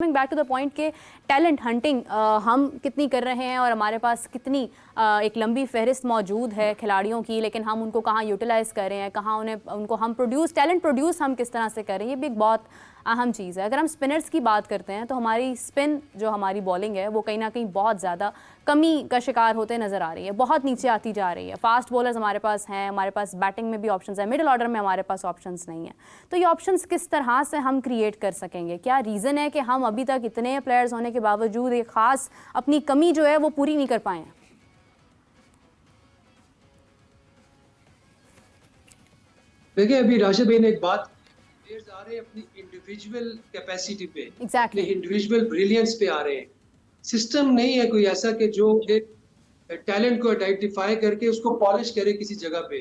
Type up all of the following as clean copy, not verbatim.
Coming back to the point के talent hunting हम कितनी कर रहे हैं और हमारे पास कितनी एक लंबी फहरिस्त मौजूद है खिलाड़ियों की, लेकिन हम उनको कहाँ यूटिलाइज़ कर रहे हैं, कहाँ उनको हम टैलेंट प्रोड्यूस हम किस तरह से कर रहे हैं, ये भी एक बहुत अहम चीज़ है। अगर हम स्पिनर्स की बात करते हैं तो हमारी स्पिन जो हमारी बॉलिंग है वो कहीं ना कहीं बहुत ज़्यादा कमी का शिकार होते नज़र आ रही है, बहुत नीचे आती जा रही है। फास्ट बॉलर्स हमारे पास हैं, हमारे पास बैटिंग में भी ऑप्शंस है, मिडिल ऑर्डर में हमारे पास ऑप्शंस नहीं है। तो ये ऑप्शंस किस तरह से हम क्रिएट कर सकेंगे? क्या रीज़न है कि हम अभी तक इतने प्लेयर्स होने के बावजूद एक ख़ास अपनी कमी जो है वो पूरी नहीं कर पाए हैं? देखिए, अभी राशिद भाई ने एक बात, प्लेयर्स आ रहे हैं अपनी इंडिविजुअल कैपेसिटी पे, एग्जैक्टली इंडिविजुअल ब्रिलियंस पे आ रहे हैं। सिस्टम नहीं है कोई ऐसा कि जो एक टैलेंट को आइडेंटिफाई करके उसको पॉलिश करे किसी जगह पे।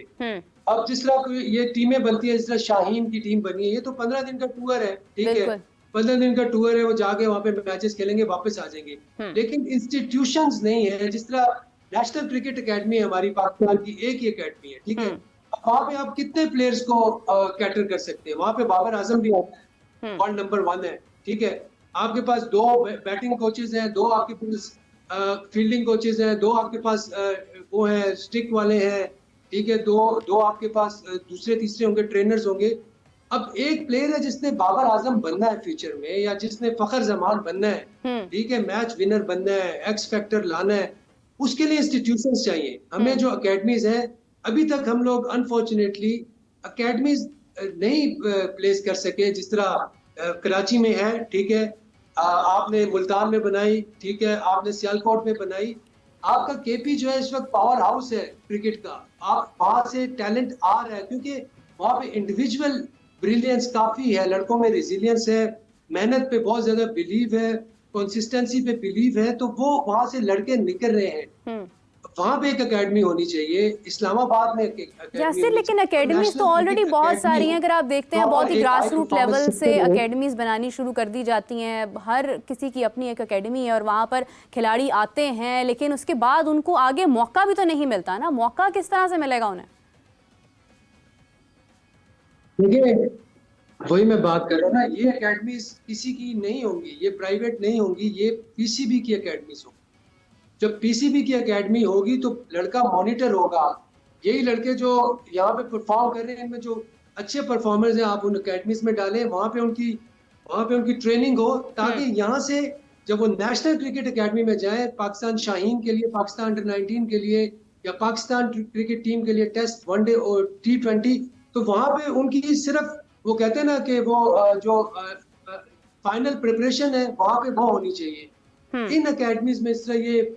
अब जिस तरह ये टीमें बनती है, जिस तरह शाहीन की टीम बनी है, ये तो 15 दिन का टूर है, ठीक है, बिल्कुल 15 दिन का टूर है, वो जाके वहां पे मैचेस खेलेंगे, वापस आ जाएंगे। लेकिन इंस्टीट्यूशंस नहीं है। जिस तरह नेशनल क्रिकेट एकेडमी है हमारी पाकिस्तान की, एक ही एकेडमी है, ठीक है। वहां पे आप कितने प्लेयर्स को कैटर कर सकते हैं? वहां पे बाबर आजम भी आता है, वर्ल्ड नंबर 1 है, ठीक है। आपके पास 2 बैटिंग कोचेज हैं, 2 आपके पास फील्डिंग कोचेज हैं, 2 आपके पास वो है स्टिक वाले हैं, ठीक है, 2 आपके पास दूसरे तीसरे होंगे, ट्रेनर्स होंगे। अब एक प्लेयर है जिसने बाबर आजम बनना है फ्यूचर में, या जिसने फखर जमान बनना है, ठीक है, मैच विनर बनना है, एक्स फैक्टर लाना है, उसके लिए इंस्टीट्यूशंस चाहिए। हमें जो अकेडमीज हैं, अभी तक हम लोग अनफॉर्चुनेटली अकेडमीज नहीं प्लेस कर सके। जिस तरह कराची में है, ठीक है, आपने मुल्तान में बनाई, ठीक है, आपने सियालकोट में बनाई। आपका केपी जो है इस वक्त पावर हाउस है क्रिकेट का। आप वहां से टैलेंट आ रहा है क्योंकि वहां पे इंडिविजुअल ब्रिलियंस काफी है, लड़कों में रेजिलियंस है, मेहनत पे बहुत ज्यादा बिलीव है, कंसिस्टेंसी पे बिलीव है, तो वो वहां से लड़के निकल रहे हैं। वहां पे एक एकेडमी होनी चाहिए, इस्लामाबाद में एक एकेडमी यासिर, होनी लेकिन चाहिए, एकेडमीज तो नेशनल ऑलरेडी क्रिकेट बहुत एकेडमी सारी हो, हैं। अगर आप देखते हैं बहुत ही प्रॉपर एक grass high root performance level से सेंटर हो। एकेडमीज बनानी शुरू कर दी जाती हैं। हर किसी की अपनी एक एकेडमी है और वहाँ पर खिलाड़ी आते हैं, लेकिन उसके बाद उनको आगे मौका भी तो नहीं मिलता ना। मौका किस तरह से मिलेगा उन्हें? देखिए, वही मैं बात कर रहा हूँ ना, ये एकेडमीज किसी की नहीं होंगी, ये प्राइवेट नहीं होंगी, ये पीसीबी की एकेडमीज होंगी। जब पीसीबी की एकेडमी होगी तो लड़का मॉनिटर होगा। यही लड़के जो यहाँ पे परफॉर्म कर रहे हैं, इनमें जो अच्छे परफॉर्मर्स हैं, आप उन एकेडमीज में डालें, वहां पे उनकी ट्रेनिंग हो, ताकि यहाँ से जब वो नेशनल क्रिकेट एकेडमी में जाए, पाकिस्तान शाहीन के लिए, पाकिस्तान अंडर-19 के लिए, या पाकिस्तान क्रिकेट टीम के लिए टेस्ट, वनडे और T20, तो वहां पे उनकी सिर्फ, वो कहते हैं ना कि वो जो फाइनल प्रिपरेशन है वहां पे वो होनी चाहिए। इन एकेडमीज में इस तरह ये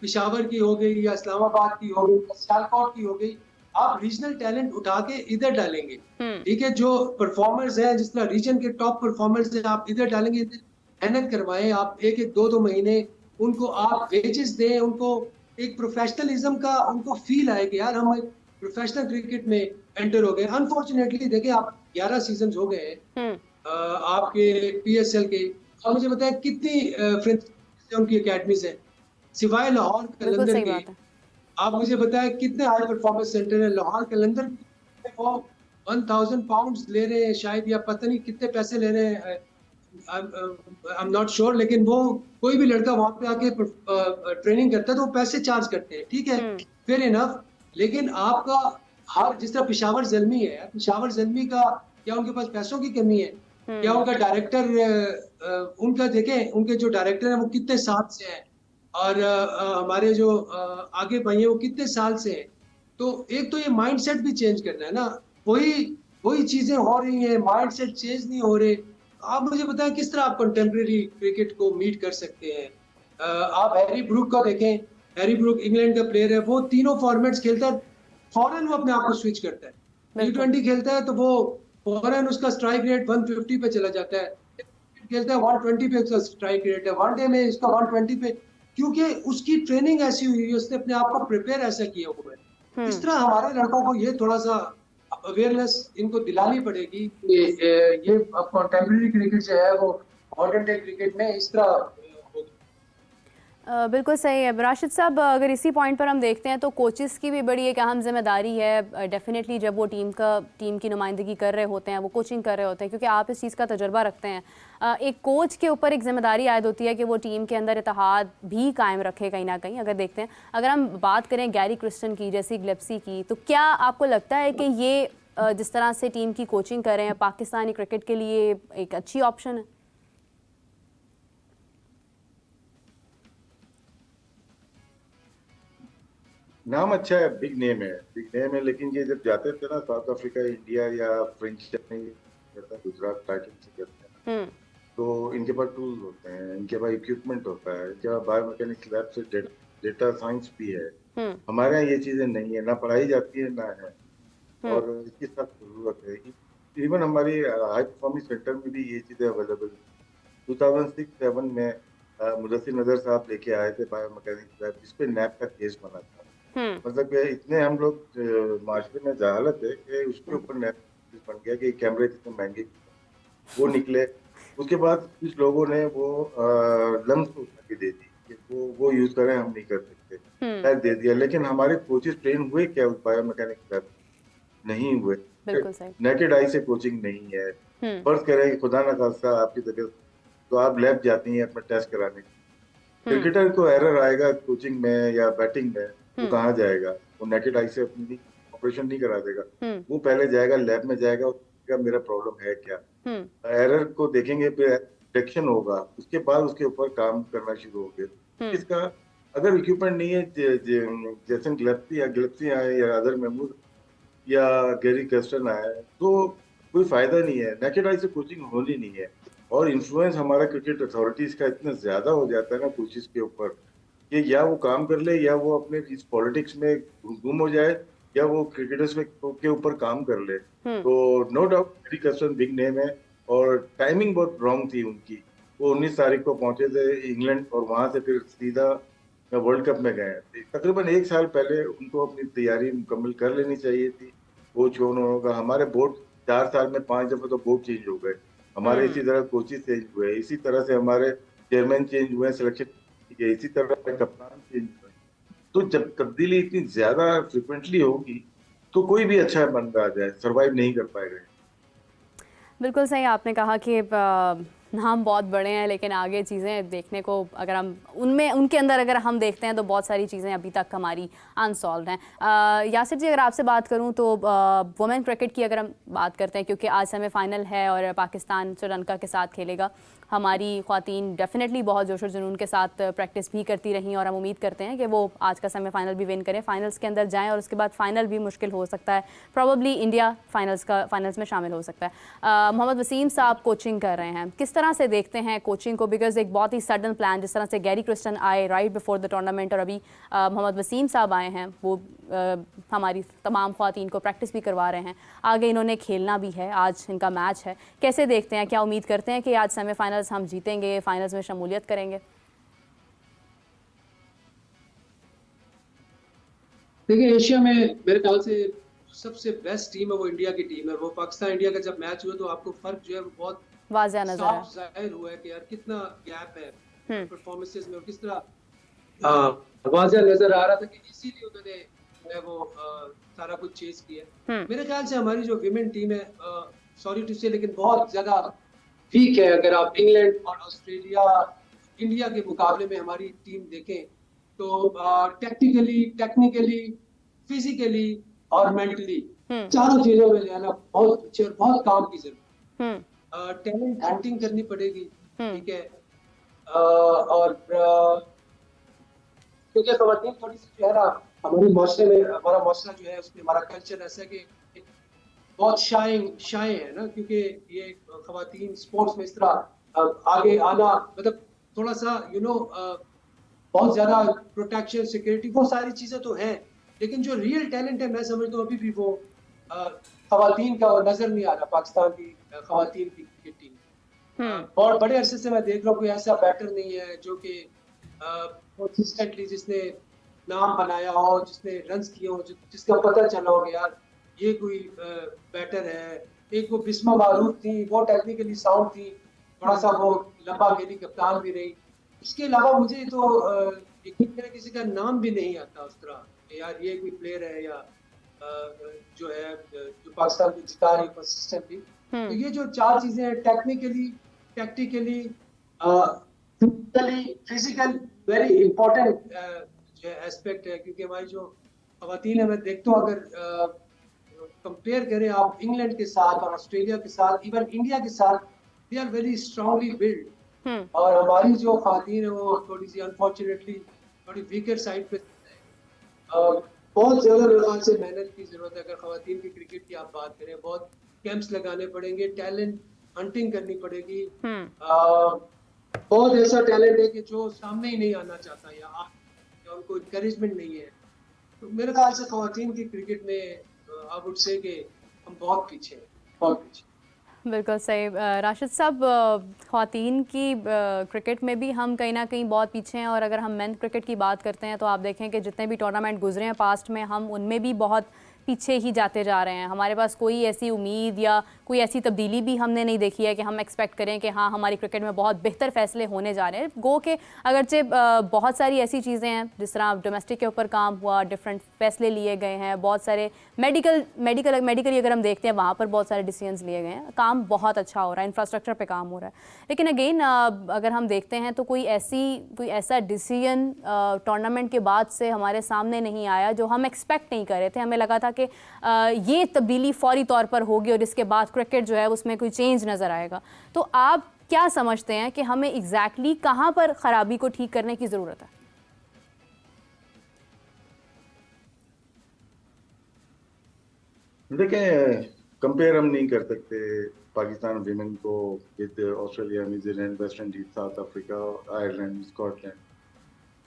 पिशावर की हो गई, या इस्लामाबाद की हो गई, या सियालकोट की हो गई, आप रीजनल टैलेंट उठा के इधर डालेंगे, ठीक है। जो परफॉर्मर्स हैं, जिस तरह रीजन के टॉप परफॉर्मर्स हैं, आप इधर डालेंगे, इधर मेहनत करवाएं आप, एक एक 2-2 महीने उनको आप वेजेस दें, उनको एक प्रोफेशनलिज्म का उनको फील आए कि यार हम प्रोफेशनल क्रिकेट में एंटर हो गए। अनफॉर्चुनेटली देखिए, आप 11 सीजन हो गए हैं आपके पीएसएल के। अब मुझे बताएं कितनी फ्रेंचाइजी उनकी एकेडमीज है सिवाय लाहौर बिल्कुल कलंदर सही के? बात है। आप मुझे बताएं कितने हाई परफॉर्मेंस सेंटर है लाहौर कलंदर में? वो 1000 पाउंड ले रहे हैं शायद, या पता नहीं कितने पैसे ले रहे हैं, आई एम नॉट श्योर। लेकिन वो कोई भी लड़का वहां पे आके ट्रेनिंग करता है तो वो पैसे चार्ज करते हैं, ठीक है, फेयर इनफ। लेकिन आपका हर, जिस तरह पिशावर जल्मी है, पिशावर जल्मी का क्या उनके पास पैसों की कमी है? क्या उनका डायरेक्टर, उनका देखें, उनके जो डायरेक्टर हैं वो कितने साल से हैं, और हमारे जो आगे भाई हैं वो कितने साल से हैं। तो एक तो ये माइंडसेट भी चेंज करना है ना। वही वही चीजें हो रही हैं, माइंडसेट चेंज नहीं हो रहे। आप मुझे बताएं किस तरह आप कंटेम्प्रेरी क्रिकेट को मीट कर सकते हैं? आप हैरी ब्रूक को देखें, हैरी ब्रूक इंग्लैंड का प्लेयर है, वो तीनों फॉर्मेट्स खेलता है, फौरन वो अपने आप को स्विच करता है। T20 खेलता है तो वो फौरन उसका स्ट्राइक रेट 150 पे चला जाता है, खेलता है 120 पे उसका स्ट्राइक रेट है, वनडे में इसका 120 पे, क्योंकि उसकी ट्रेनिंग ऐसी हुई है, उसने अपने आप को प्रिपेयर ऐसा किया हुआ है। इस तरह हमारे लड़कों को ये थोड़ा सा अवेयरनेस इनको दिलानी पड़ेगी कि ये कंटेम्प्रेरी क्रिकेट जो है वो मॉडर्न डे क्रिकेट में इस तरह होगी। बिल्कुल सही है राशिद साहब। अगर इसी पॉइंट पर हम देखते हैं तो कोचेस की भी बड़ी एक अहम जिम्मेदारी है डेफिनेटली, जब वो टीम की नुमाइंदगी कर रहे होते हैं, वो कोचिंग कर रहे होते हैं, क्योंकि आप इस चीज़ का तजुर्बा रखते हैं। एक कोच के ऊपर एक जिम्मेदारी आयद होती है कि वो टीम के अंदर इत्तेहाद भी कायम रखे कहीं ना कहीं। अगर देखते हैं, अगर हम बात करें गैरी क्रिस्टन की, जैसी गिलेप्सी की, तो क्या आपको लगता है कि ये जिस तरह से टीम की कोचिंग कर रहे हैं पाकिस्तानी क्रिकेट के लिए एक अच्छी ऑप्शन है? नाम अच्छा है, बिग नेम है, लेकिन ये जब जाते थे ना साउथ अफ्रीका, इंडिया या फ्रेंच में करता है, गुजरात टाइटन से करते हैं, तो इनके पास टूल्स होते हैं, इनके पास इक्विपमेंट होता है, इनके पास बायोमैकेनिक्स लैब से डेटा साइंस भी है। हमारे यहाँ ये चीजें नहीं है, ना पढ़ाई जाती है ना है, और इसकी सख्त जरूरत है। इवन हमारी हाई परफॉर्मेंस सेंटर में भी ये चीजें अवेलेबल है। 2006-7 में मुदस्सिर नजर साहब लेके आए थे बायोमैकेनिक्स लैब, जिसपे नैप का केस बना था। मतलब कि इतने हम लोग माशरे में जहालत है कि उसके ऊपर नैप बन गया कि कैमरे कितने महंगे वो निकले। उसके बाद कुछ लोगों ने वो लम्स उठा के दे दी कि वो यूज करें, हम नहीं कर सकते, शायद दे दिया। लेकिन हमारे कोचेस ट्रेन हुए क्या उस बायोमैकेनिक्स लैब? नहीं हुए। बिल्कुल सही। नेकेड आई से कोचिंग नहीं है। फर्ज करें कि खुदा ना खास्ता आपकी तबीयत, तो आप लैब जाती हैं अपना टेस्ट कराने। क्रिकेटर को एरर आएगा कोचिंग में या बैटिंग में, वो कहाँ जाएगा? वो नेकेड आई से अपनी ऑपरेशन नहीं करा देगा, वो पहले जाएगा लैब में, जाएगा उसका मेरा प्रॉब्लम है क्या, एरर को देखेंगे, फिर डिटेक्शन होगा, उसके बाद उसके ऊपर काम करना शुरू होंगे। इसका अगर इक्विपमेंट नहीं है, जैसे गिलेप्सी आए या अदर महमूद या गैरी कर्स्टन आए, तो कोई फायदा नहीं है। नेकेड आई से कोचिंग होनी नहीं है। और इन्फ्लुएंस हमारा क्रिकेट अथॉरिटीज का इतना ज्यादा हो जाता है ना कोचेस के ऊपर, कि या वो काम कर ले या वो अपने इस पॉलिटिक्स में गुम हो जाए, या वो क्रिकेटर्स में के ऊपर काम कर ले। तो no doubt Gary Kirsten big name है, और टाइमिंग बहुत रॉन्ग थी उनकी। वो 19 तारीख को पहुंचे थे इंग्लैंड, और वहां से फिर सीधा वर्ल्ड कप में गए। तकरीबन 1 साल पहले उनको अपनी तैयारी मुकम्मल कर लेनी चाहिए थी। कोच होगा, हमारे बोर्ड 4 साल में 5 दफे तो बोर्ड चेंज हो गए हमारे। इसी तरह कोचेस चेंज हुए, इसी तरह से हमारे चेयरमैन चेंज हुए, सिलेक्शन, इसी तरह कप्तान चेंज हुए। तो जब तब्दीली इतनी ज्यादा फ्रिक्वेंटली होगी, तो कोई भी अच्छा बंदा आ जाए सरवाइव नहीं कर पाएगा। बिल्कुल सही आपने कहा कि नाम बहुत बड़े हैं, लेकिन आगे चीज़ें देखने को अगर हम उनके अंदर अगर हम देखते हैं तो बहुत सारी चीज़ें अभी तक हमारी अनसॉल्व हैं। यासिर जी, अगर आपसे बात करूं तो वुमेन क्रिकेट की अगर हम बात करते हैं, क्योंकि आज सेमीफाइनल है और पाकिस्तान श्रीलंका के साथ खेलेगा। हमारी ख्वातीन डेफिनेटली बहुत जोश और जुनून के साथ प्रैक्टिस भी करती रही, और हम उम्मीद करते हैं कि वो आज का सेमीफाइनल भी विन करें, फाइनल्स के अंदर जाएं, और उसके बाद फाइनल भी मुश्किल हो सकता है। प्रॉबली इंडिया फाइनल्स में शामिल हो सकता है। मोहम्मद वसीम साहब कोचिंग कर रहे हैं, किस तरह से देखते हैं कोचिंग को? बिकॉज एक बहुत ही सडन प्लान, जिस तरह से गैरी क्रिस्टन आए राइट बिफोर द टूर्नामेंट, और अभी मोहम्मद वसीम साहब आए हैं, वो हमारी तमाम ख्वातीन को प्रैक्टिस भी करवा रहे हैं, आगे इन्होंने खेलना भी है, आज इनका मैच है। कैसे देखते हैं, क्या उम्मीद करते हैं कि आज सेमीफाइनल्स हम जीतेंगे, फाइनल्स में शमूलियत करेंगे? देखिए, एशिया में मेरे ख्याल से सबसे बेस्ट टीम है वो इंडिया की टीम है। वो पाकिस्तान इंडिया का जब मैच हुआ तो आपको फर्क जो है वो बहुत वाज़ेह नजर है, साफ जाहिर हुआ है कि यार कितना गैप है परफॉर्मेंसेस में, और किस तरह वाज़ेह नजर आ रहा था कि इसीलिए उन्होंने जो है वो सारा कुछ चेज किया। मेरे ख्याल से हमारी जो विमेन टीम है, सॉरी टू से, लेकिन बहुत ज्यादा वीक है। अगर आप इंग्लैंड और ऑस्ट्रेलिया, इंडिया के मुकाबले में हमारी टीम देखें तो टेक्निकली, फिजिकली और मेंटली चारों चीजों में जो है ना बहुत अच्छे और बहुत काम की जरूरत। टैलेंट हंटिंग करनी पड़ेगी, ठीक है। और क्योंकि खवातीन थोड़ी सी जो है ना, हमारी माशरे में, हमारा माशरा जो है उसमें हमारा कल्चर ऐसा है कि बहुत शाय है ना, क्योंकि ये खवातीन स्पोर्ट्स में इस तरह आगे आना, मतलब थोड़ा सा बहुत ज्यादा प्रोटेक्शन, सिक्योरिटी, वो सारी चीजें तो हैं, लेकिन जो रियल टैलेंट है मैं समझता हूँ अभी भी वो खवातीन का नजर नहीं आ रहा पाकिस्तान की खवातीन की क्रिकेट टीम। बहुत बड़े अरसे से मैं देख रहा हूँ कोई ऐसा बैटर नहीं है जो कि कंसिस्टेंटली जिसने नाम बनाया हो, जिसने रन्स किए हो, जिसका पता चला हो कि यार ये कोई बैटर है। एक वो बिस्मा मारूफ थी, वो टेक्निकली साउंड थी, थोड़ा सा वो लंबा खेली, कप्तान भी रही, इसके अलावा मुझे तो यकीन करें किसी का नाम भी नहीं आता उस तरह कि यार ये कोई प्लेयर है या जो है जो पाकिस्तान को जिता रही कंसिस्टेंटली। तो ये जो चार चीजें हैं, technically, tactically, physical, very important जो एस्पेक्ट है, क्योंकि हमारी जो खवातीन है, मैं देखता हूँ अगर कंपेयर करें आप इंग्लैंड के साथ और ऑस्ट्रेलिया के साथ, इवन इंडिया के साथ, they are very strongly build. और हमारी जो खातन है वो थोड़ी सी अनफॉर्चुनेटली थोड़ी वीकर साइड पे बहुत ज्यादा मेरे ख्याल से मेहनत की जरूरत है। अगर खवातीन की क्रिकेट की आप बात करें, बहुत कैंप्स लगाने पड़ेंगे, टैलेंट हंटिंग करनी पड़ेगी। बहुत ऐसा टैलेंट है कि जो सामने ही नहीं आना चाहता या उनको इनकरेजमेंट नहीं है। तो मेरे ख्याल से खवातीन की क्रिकेट में आई वुड से कि हम बहुत पीछे हैं, बहुत पीछे। बिल्कुल सही राशिद साहब, ख़वातीन की क्रिकेट में भी हम कहीं ना कहीं बहुत पीछे हैं। और अगर हम मेन क्रिकेट की बात करते हैं तो आप देखें कि जितने भी टूर्नामेंट गुजरे हैं पास्ट में, हम उनमें भी बहुत पीछे ही जाते जा रहे हैं। हमारे पास कोई ऐसी उम्मीद या कोई ऐसी तब्दीली भी हमने नहीं देखी है कि हम एक्सपेक्ट करें कि हाँ हमारी क्रिकेट में बहुत बेहतर फैसले होने जा रहे हैं। गो के अगरचे बहुत सारी ऐसी चीज़ें हैं, जिस तरह डोमेस्टिक के ऊपर काम हुआ, डिफरेंट फैसले लिए गए हैं, बहुत सारे मेडिकली अगर हम देखते हैं वहाँ पर बहुत सारे डिसीजंस लिए गए हैं, काम बहुत अच्छा हो रहा है, इंफ्रास्ट्रक्चर पे काम हो रहा है। लेकिन अगेन अगर हम देखते हैं तो कोई ऐसा डिसीजन टूर्नामेंट के बाद से हमारे सामने नहीं आया जो हम एक्सपेक्ट नहीं कर रहे थे। हमें लगा था कि ये तब्दीली फौरी तौर पर होगी और इसके बाद क्रिकेट जो है उसमें कोई चेंज नज़र आएगा। तो आप क्या समझते हैं कि हमें एग्जैक्टली कहाँ पर ख़राबी को ठीक करने की ज़रूरत है? देखें, कंपेयर हम नहीं कर सकते पाकिस्तान विमेन को with Australia, New Zealand, West Indies, south Africa, Ireland, Scotland.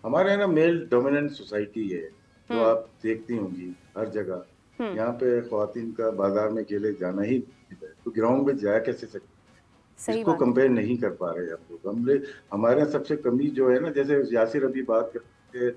हमारे यहाँ ना मेल डोमिनेंट सोसाइटी है जो आप देखती होंगी हर जगह। यहाँ पे ख्वातीन का बाजार में अकेले जाना ही है, तो ग्राउंड में जा कैसे सकते? इसको कंपेयर नहीं कर पा रहे हम लोग। हमारे यहाँ सबसे कमी जो है ना, जैसे यासिर अभी बात करते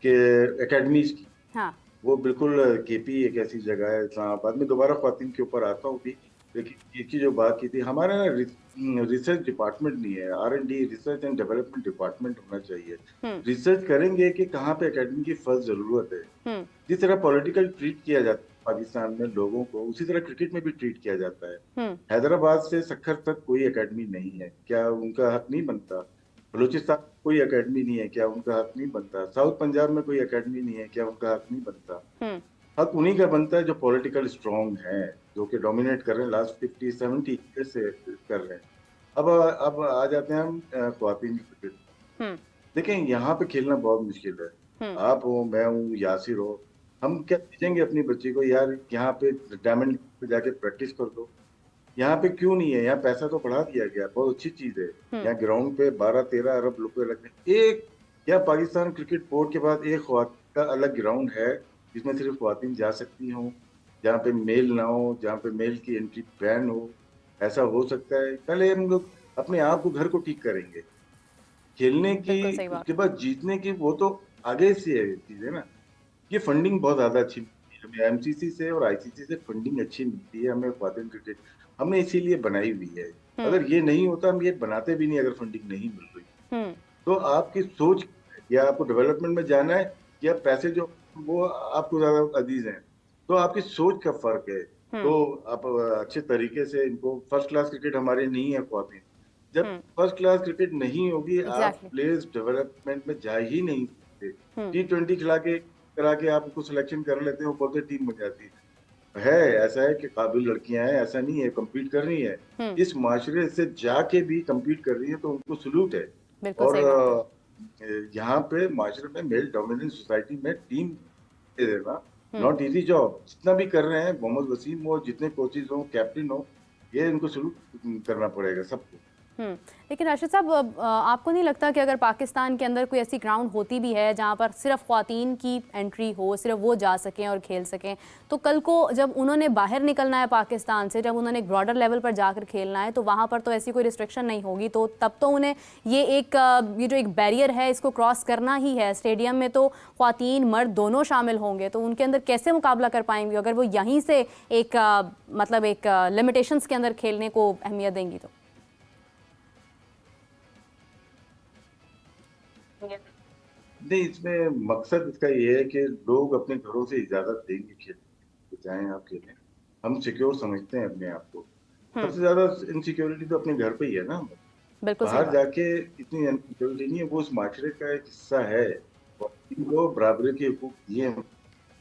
कि एकेडमीज की, हाँ। वो बिल्कुल केपी एक ऐसी जगह है इस्लामाबाद में। दोबारा ख्वातीन के ऊपर आता हूँ भी, लेकिन एक ही जो बात की थी, हमारा रिसर्च डिपार्टमेंट नहीं है। R&D, research and development department होना चाहिए। रिसर्च करेंगे कि कहाँ पे एकेडमी की फर्स्ट जरूरत है। जिस तरह पॉलिटिकल ट्रीट किया जाता है पाकिस्तान में लोगों को, उसी तरह क्रिकेट में भी ट्रीट किया जाता है। हैदराबाद से सक्खर तक कोई एकेडमी नहीं है, क्या उनका हक नहीं बनता? बलूचिस्तान कोई एकेडमी नहीं है, क्या उनका हक नहीं बनता? साउथ पंजाब में कोई एकेडमी नहीं है, क्या उनका हक नहीं बनता? हक उन्हीं का बनता है जो पॉलिटिकल स्ट्रॉन्ग है, जो कि डोमिनेट कर रहे हैं लास्ट 50-70 ईयर से कर रहे हैं। अब आ जाते हैं हम ख्वातीन की क्रिकेट। देखें, यहाँ पे खेलना बहुत मुश्किल है। आप हो, मैं हूँ, यासिर हो, हम क्या भेजेंगे अपनी बच्ची को यार यहाँ पे डायमंड पे जाके प्रैक्टिस कर दो? यहाँ पे क्यों नहीं है? यहाँ पैसा तो बढ़ा दिया गया, बहुत अच्छी चीज है। यहाँ ग्राउंड पे 12-13 अरब रुपए लग रहे। एक क्या पाकिस्तान क्रिकेट बोर्ड के पास एक ख्वातीन का अलग ग्राउंड है जिसमें सिर्फ ख्वातीन जा सकती हो, जहाँ पे मेल ना हो, जहाँ पे मेल की एंट्री बैन हो? ऐसा हो सकता है? पहले हम लोग अपने आप को, घर को ठीक करेंगे। खेलने की, उसके बाद जीतने की, वो तो आगे से है चीज है ना। ये फंडिंग बहुत ज्यादा अच्छी मिलती है हमें, MCC से और ICC से फंडिंग अच्छी मिलती है हमें ख्वातीन क्रिकेट, हमने इसीलिए बनाई हुई है। अगर ये नहीं होता हम ये बनाते भी नहीं, अगर फंडिंग नहीं मिल रही। तो आपकी सोच, या आपको डेवलपमेंट में जाना है या पैसे जो वो आपको ज्यादा अजीज हैं, तो आपकी सोच का फर्क है। तो आप अच्छे तरीके से इनको, फर्स्ट क्लास क्रिकेट हमारे नहीं है ख्वातीन। जब फर्स्ट क्लास क्रिकेट नहीं होगी, आप प्लेयर्स डेवलपमेंट में जा ही नहीं सकते। T20 करा के आप उसको सिलेक्शन कर लेते हो, बोलते टीम बन जाती है। ऐसा है कि काबिल लड़कियां हैं, ऐसा नहीं है, कम्पीट कर रही है, इस माशरे से जाके भी कम्पीट कर रही है, तो उनको सलूट है। और यहाँ पे माशरे में मेल डोमिनेंट सोसाइटी में टीम दे देना नॉट इजी जॉब। जितना भी कर रहे हैं, मोहम्मद वसीम हो, जितने कोचेज हो, कैप्टन हो, ये इनको सलूट करना पड़ेगा सबको। लेकिन राशिद साहब, आपको नहीं लगता कि अगर पाकिस्तान के अंदर कोई ऐसी ग्राउंड होती भी है जहाँ पर सिर्फ ख्वातीन की एंट्री हो, सिर्फ वो जा सकें और खेल सकें, तो कल को जब उन्होंने बाहर निकलना है पाकिस्तान से, जब उन्होंने एक ब्रॉडर लेवल पर जाकर खेलना है, तो वहाँ पर तो ऐसी कोई रिस्ट्रिक्शन नहीं होगी, तो तब तो उन्हें ये जो एक बैरियर है इसको क्रॉस करना ही है। स्टेडियम में तो ख्वातीन मर्द दोनों शामिल होंगे, तो उनके अंदर कैसे मुकाबला कर पाएंगे अगर वो यहीं से एक लिमिटेशंस के अंदर खेलने को अहमियत देंगी? तो नहीं, इसमें मकसद इसका ये है कि लोग अपने घरों से इजाजत देंगे खेलने की, चाहे आप खेलें। हम सिक्योर समझते हैं अपने आप को। सबसे ज्यादा इनसिक्योरिटी तो अपने घर पे ही है ना। बिल्कुल सही बाहर बात। जाके इतनी इनसिक्योरिटी नहीं है, वो उस माशरे का एक हिस्सा है। और इनको बराबरी के हकूक दिए हैं।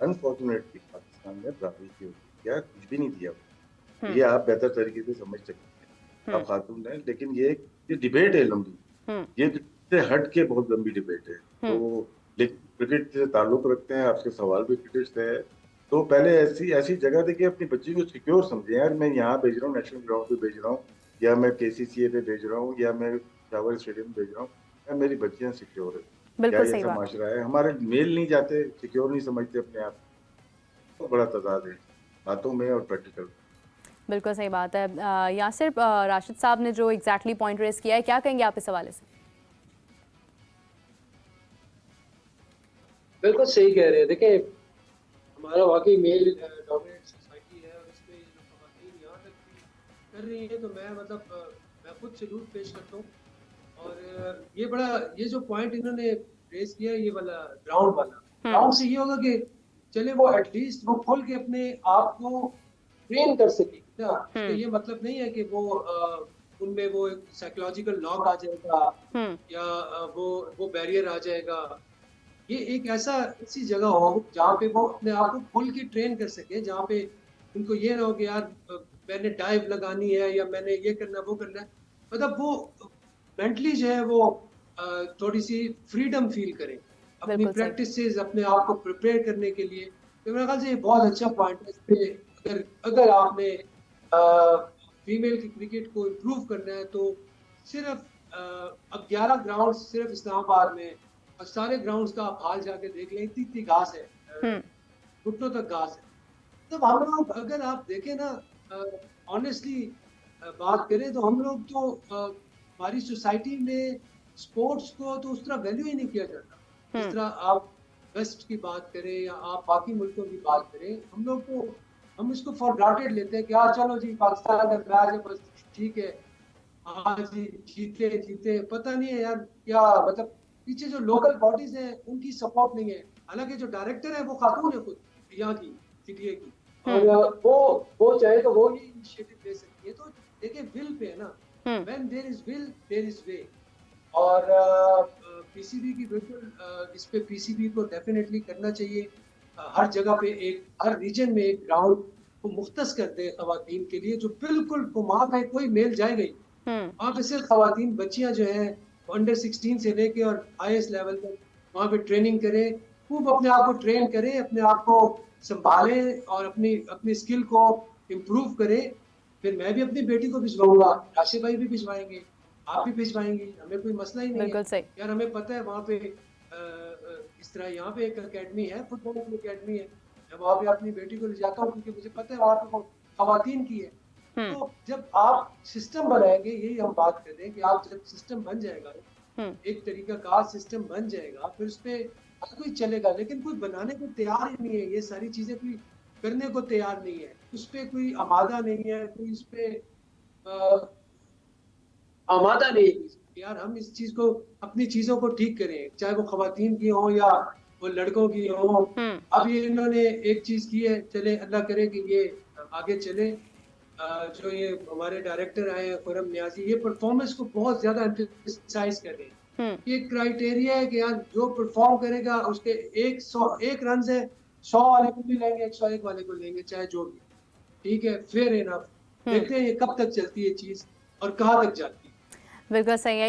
अनफॉर्चुनेटली पाकिस्तान में बराबरी के हकूक क्या कुछ भी नहीं दिया। ये आप बेहतर तरीके से समझ सकते हैं, आप खातून हैं, लेकिन ये डिबेट है लंबी। ये से हट के बहुत लंबी डिबेट है। तो लेकिन क्रिकेट से ताल्लुक रखते हैं, आपके सवाल भी क्रिकेट से है। तो पहले ऐसी जगह देखिए, अपनी बच्ची को सिक्योर समझे। यार मैं यहाँ भेज रहा हूँ, नेशनल ग्राउंड पे भेज रहा हूँ, या मैं KCCA पे भेज रहा हूँ, या मैं शावर स्टेडियम भेज रहा हूँ, या मेरी बच्चियां सिक्योर है। क्या बिल्कुल सही ऐसा बात। माशरा है? हमारे मेल नहीं जाते, सिक्योर नहीं समझते अपने आप। तो बड़ा तजाद है बातों में और प्रैक्टिकल। बिल्कुल सही बात है। यासिर, राशिद साहब ने जो एग्जैक्टली पॉइंट रेस किया है, क्या कहेंगे आप इस हवाले से? बिल्कुल सही कह रहे हैं। देखिए, हमारा वाकई मेल डोमिनेट सोसाइटी है, और इसमें ये जो खवातीन यहाँ तक भी कर रही है, तो मैं मतलब मैं खुद सैल्यूट पेश करता हूँ। और ये जो पॉइंट इन्होंने रेस किया है, ये वाला ग्राउंड से ये होगा कि चले वो एटलीस्ट वो खोल के अपने आप को ट्रेन कर सके ना। तो ये मतलब नहीं है कि वो उनमें वो एक साइकोलॉजिकल लॉक आ जाएगा, या वो बैरियर आ जाएगा। ये एक ऐसी जगह हो जहाँ पे वो अपने आप को खुल के ट्रेन कर सके, जहाँ पे उनको ये ना हो कि यार मैंने डाइव लगानी है, या मैंने ये करना वो करना है। मतलब वो मेंटली जो है वो थोड़ी सी फ्रीडम फील करें अपनी बिल्कुल सही। प्रैक्टिस से, अपने आप को प्रिपेयर करने के लिए। तो मेरे ख्याल से ये बहुत अच्छा पॉइंट है। इस पे अगर आपने फीमेल की क्रिकेट को इम्प्रूव करना है, तो सिर्फ अब 11 ग्राउंड सिर्फ इस्लामाबाद में, और सारे ग्राउंड्स का आप हाल जाके देख लें, इतनी इतनी घास है, घुटनों तक घास है। तो हम लोग, अगर आप देखें ना, ऑनेस्टली बात करें, तो हम लोग तो हमारी सोसाइटी में स्पोर्ट्स को तो उस तरह वैल्यू ही नहीं किया जाता। जिस तरह आप वेस्ट की बात करें या आप बाकी मुल्कों की बात करें, हम इसको फॉर ग्रांटेड लेते हैं कि हाँ चलो जी, पाकिस्तान का मैच है, बस ठीक है, हाँ जी, जीते जीते। पता नहीं है यार क्या मतलब, पीछे जो लोकल बॉडीज हैं उनकी सपोर्ट नहीं है। हालांकि जो डायरेक्टर है वो खातून है खुद यहाँ की, PTA की, और वो चाहे तो वो ही इनिशिएटिव ले सकती है। तो देखिए, विल पे है ना, when there is will there is way. और PCB की बिल्कुल इस पे PCB को डेफिनेटली करना चाहिए। हर जगह पे हर रीजन में एक ग्राउंड को मुख्तस कर दे खवातीन के लिए, जो बिल्कुल वहां पे कोई मेल जाएगा ही। वहाँ पे सिर्फ खवातीन बच्चियां जो हैं अंडर 16 से लेके और हाईएस्ट लेवल तक वहाँ पे ट्रेनिंग करें, खूब अपने आप को ट्रेन करें, अपने आप को संभालें, और अपनी अपनी स्किल को इम्प्रूव करें। फिर मैं भी अपनी बेटी को भिजवाऊंगा, राशिद भाई भी भिजवाएंगे, आप भी भिजवाएंगे, हमें कोई मसला ही नहीं है। बिल्कुल सही। यार हमें पता है वहाँ पे इस तरह यहाँ पे एक अकेडमी है, फुटबॉल की अकेडमी है, मैं वहाँ पे अपनी बेटी को ले जाता हूँ, क्योंकि मुझे पता है वहाँ पे खवातीन की है। तो जब आप सिस्टम बनाएंगे, यही हम बात कर रहे हैं कि आप जब सिस्टम बन जाएगा, एक तरीका का सिस्टम बन जाएगा, फिर उस पे हर कोई चलेगा। लेकिन कोई बनाने को तैयार ही नहीं है, ये सारी चीजें कोई करने को तैयार नहीं है, उस पे कोई आमादा नहीं है, कोई उस पे आमादा नहीं है कि यार हम इस चीज को, अपनी चीजों को ठीक करें, चाहे वो खवातीन की हो या वो लड़कों की हो। अब ये इन्होंने एक चीज की है, चले अल्लाह करे कि ये आगे चले। जो ये हमारे डायरेक्टर आए हैं खुरम नियाजी, ये परफॉर्मेंस को बहुत ज्यादा एम्फसाइज कर रहे हैं। ये क्राइटेरिया है कि यार जो परफॉर्म करेगा उसके 101 रन है, 100 वाले को भी लेंगे, 101 वाले को लेंगे, चाहे जो भी। ठीक है, फेयर इनफ। देखते हैं ये कब तक चलती है चीज और कहाँ तक जाती है। बिल्कुल सही है।